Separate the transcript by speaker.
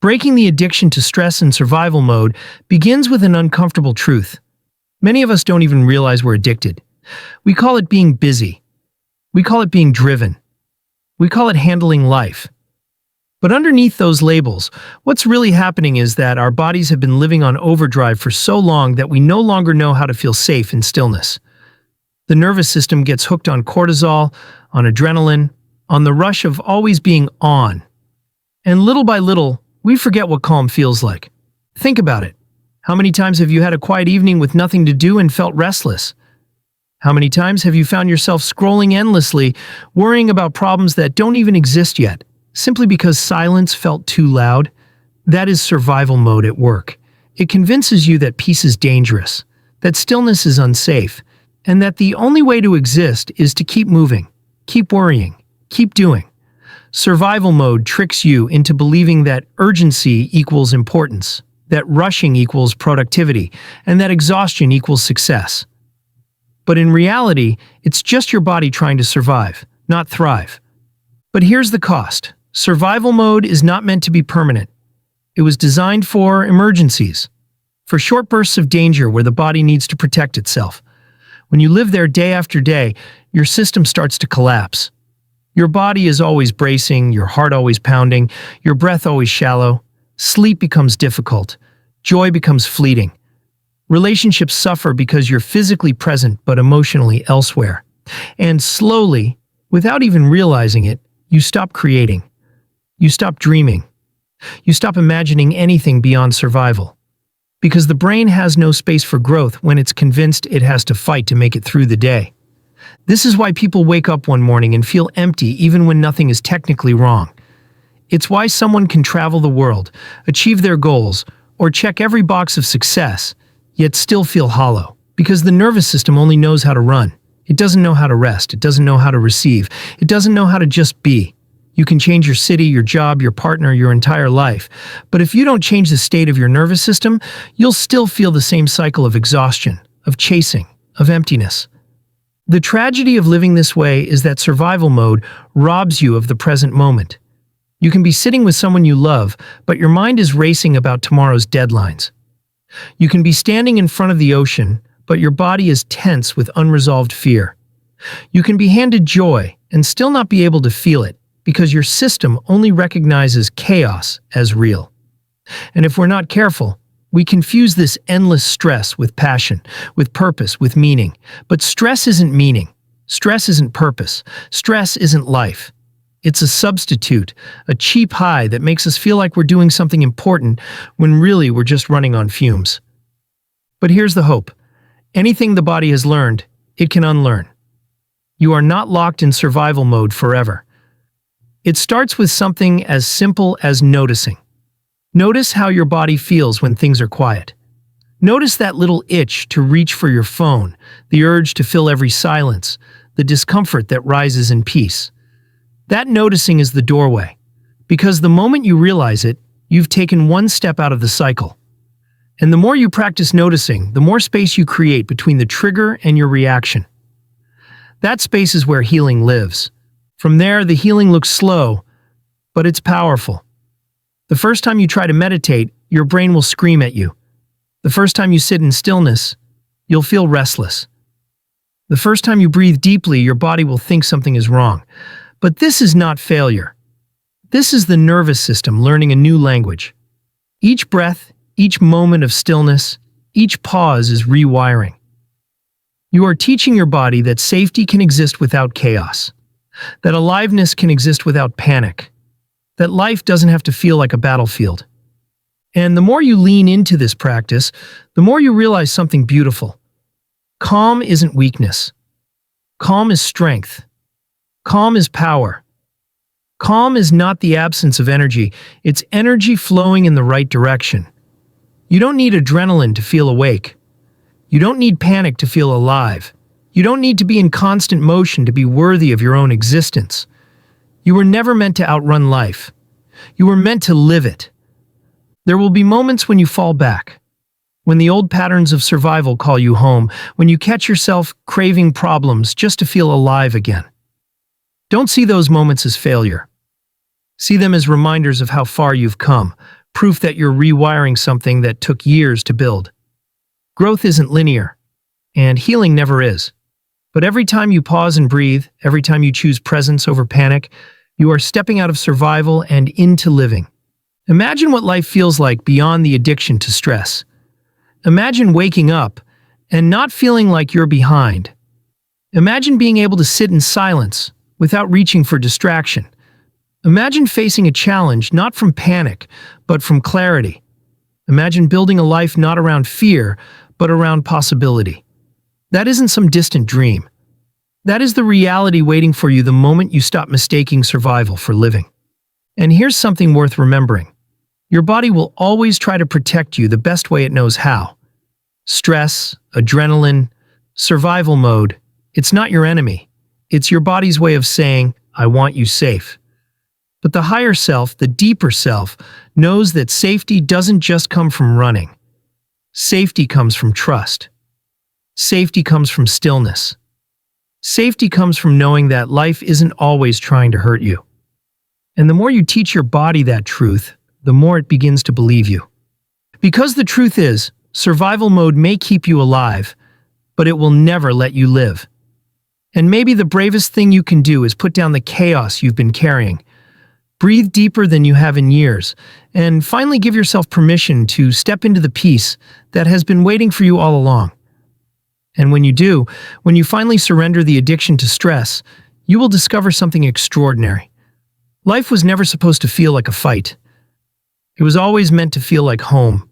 Speaker 1: Breaking the addiction to stress and survival mode begins with an uncomfortable truth. Many of us don't even realize we're addicted. We call it being busy. We call it being driven. We call it handling life. But underneath those labels, what's really happening is that our bodies have been living on overdrive for so long that we no longer know how to feel safe in stillness. The nervous system gets hooked on cortisol, on adrenaline, on the rush of always being on. And little by little, we forget what calm feels like. Think about it. How many times have you had a quiet evening with nothing to do and felt restless? How many times have you found yourself scrolling endlessly, worrying about problems that don't even exist yet, simply because silence felt too loud? That is survival mode at work. It convinces you that peace is dangerous, that stillness is unsafe, and that the only way to exist is to keep moving, keep worrying, keep doing. Survival mode tricks you into believing that urgency equals importance, that rushing equals productivity, and that exhaustion equals success. But in reality, it's just your body trying to survive, not thrive. But here's the cost. Survival mode is not meant to be permanent. It was designed for emergencies, for short bursts of danger where the body needs to protect itself. When you live there day after day, your system starts to collapse. Your body is always bracing, your heart always pounding, your breath always shallow. Sleep becomes difficult. Joy becomes fleeting. Relationships suffer because you're physically present but emotionally elsewhere. And slowly, without even realizing it, you stop creating. You stop dreaming. You stop imagining anything beyond survival. Because the brain has no space for growth when it's convinced it has to fight to make it through the day. This is why people wake up one morning and feel empty even when nothing is technically wrong. It's why someone can travel the world, achieve their goals, or check every box of success, yet still feel hollow. Because the nervous system only knows how to run. It doesn't know how to rest. It doesn't know how to receive. It doesn't know how to just be. You can change your city, your job, your partner, your entire life. But if you don't change the state of your nervous system, you'll still feel the same cycle of exhaustion, of chasing, of emptiness. The tragedy of living this way is that survival mode robs you of the present moment. You can be sitting with someone you love, but your mind is racing about tomorrow's deadlines. You can be standing in front of the ocean, but your body is tense with unresolved fear. You can be handed joy and still not be able to feel it because your system only recognizes chaos as real. And if we're not careful, we confuse this endless stress with passion, with purpose, with meaning. But stress isn't meaning. Stress isn't purpose. Stress isn't life. It's a substitute, a cheap high that makes us feel like we're doing something important when really we're just running on fumes. But here's the hope. Anything the body has learned, it can unlearn. You are not locked in survival mode forever. It starts with something as simple as noticing. Notice how your body feels when things are quiet. Notice that little itch to reach for your phone, the urge to fill every silence, the discomfort that rises in peace. That noticing is the doorway, because the moment you realize it, you've taken one step out of the cycle. And the more you practice noticing, the more space you create between the trigger and your reaction. That space is where healing lives. From there, the healing looks slow, but it's powerful. The first time you try to meditate, your brain will scream at you. The first time you sit in stillness, you'll feel restless. The first time you breathe deeply, your body will think something is wrong. But this is not failure. This is the nervous system learning a new language. Each breath, each moment of stillness, each pause is rewiring. You are teaching your body that safety can exist without chaos, that aliveness can exist without panic, that life doesn't have to feel like a battlefield. And the more you lean into this practice, the more you realize something beautiful. Calm isn't weakness. Calm is strength. Calm is power. Calm is not the absence of energy, it's energy flowing in the right direction. You don't need adrenaline to feel awake. You don't need panic to feel alive. You don't need to be in constant motion to be worthy of your own existence. You were never meant to outrun life. You were meant to live it. There will be moments when you fall back, when the old patterns of survival call you home, when you catch yourself craving problems just to feel alive again. Don't see those moments as failure. See them as reminders of how far you've come. proof that you're rewiring something that took years to build. Growth isn't linear, and healing never is. But every time you pause and breathe, every time you choose presence over panic, you are stepping out of survival and into living. Imagine what life feels like beyond the addiction to stress. Imagine waking up and not feeling like you're behind. Imagine being able to sit in silence without reaching for distraction. Imagine facing a challenge not from panic, but from clarity. Imagine building a life not around fear, but around possibility. That isn't some distant dream. That is the reality waiting for you the moment you stop mistaking survival for living. And here's something worth remembering. Your body will always try to protect you the best way it knows how. Stress, adrenaline, survival mode, it's not your enemy. It's your body's way of saying, I want you safe. But the higher self, the deeper self, knows that safety doesn't just come from running. Safety comes from trust. Safety comes from stillness. Safety comes from knowing that life isn't always trying to hurt you. And the more you teach your body that truth, the more it begins to believe you. Because the truth is, survival mode may keep you alive, but it will never let you live. And maybe the bravest thing you can do is put down the chaos you've been carrying. Breathe deeper than you have in years, and finally give yourself permission to step into the peace that has been waiting for you all along. And when you do, when you finally surrender the addiction to stress, you will discover something extraordinary. Life was never supposed to feel like a fight. It was always meant to feel like home.